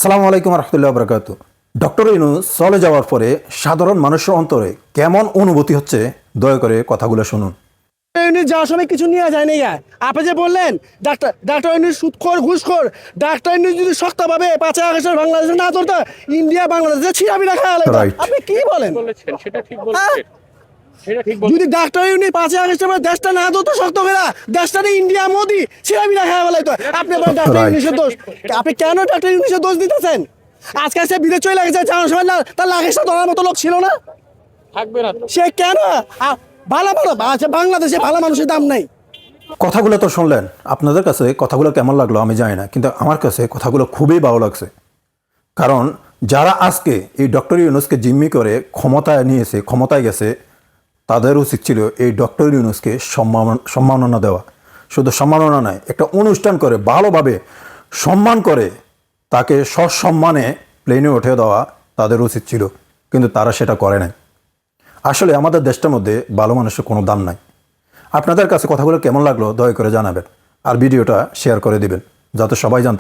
আসসালামু আলাইকুম রহমতুল্লাহ বরকাত। ডক্টর ইউনূস চলে যাওয়ার পরে সাধারণ মানুষের অন্তরে কেমন অনুভূতি হচ্ছে দয়া করে কথাগুলো শুনুন। ইউনিট যাওয়ার সময় কিছু নিয়ে যায়নি গা। আপনি যে বললেন ডাক্তার ইউনিট সুদখোর ঘুষখোর, ডাক্তার ইউনিট যদি শক্তভাবে 5 আগস্টের বাংলাদেশে না ধরতো, ইন্ডিয়া বাংলাদেশে ছিড়াবি রাখা হলো। Right. আপনি কি বলেন? সেটা ঠিক বলেছেন। সেটা ঠিক বলেছেন। যদি ডাক্তার ইউনিট 5 আগস্টের পর দেশটা না ধরতো শক্ত করে, দেশটা ইন্ডিয়া মোদি ছিড়াবি রাখা হলো। তো আপনি বলেন ডাক্তার Right. ইউনিটের দোষ। আপনি কেন ডাক্তার ইউনিটের দোষ দিতেছেন? আজকে সে বিদেশ চলে গেছে, জানার সময় না তার লাগেজটা ধরার মতো লোক ছিল না। থাকবে না তো। সে কেন ভালো আচ্ছা, বাংলাদেশে ভালো মানুষের দাম নাই। কথাগুলো তো শুনলেন, আপনাদের কাছে কথাগুলো কেমন লাগলো আমি জানি না, কিন্তু আমার কাছে কথাগুলো খুবই ভালো লাগছে। কারণ যারা আজকে এই ডক্টর ইউনূসকে জিম্মি করে ক্ষমতায় নিয়েছে, ক্ষমতায় গেছে, তাদের উচিত ছিল এই ডক্টর ইউনূসকে সম্মাননা দেওয়া। শুধু সম্মাননা নয়, একটা অনুষ্ঠান করে ভালোভাবে সম্মান করে তাকে সসম্মানে প্লেনে উঠে দেওয়া তাদের উচিত ছিল, কিন্তু তারা সেটা করে নাই। আসলে আমাদের দেশটার মধ্যে ভালো মানুষের কোনো দাম নাই। আপনাদের কাছে কথাগুলো কেমন লাগলো দয়া করে জানাবেন, আর ভিডিওটা শেয়ার করে দিবেন যাতে সবাই জানতে পারে।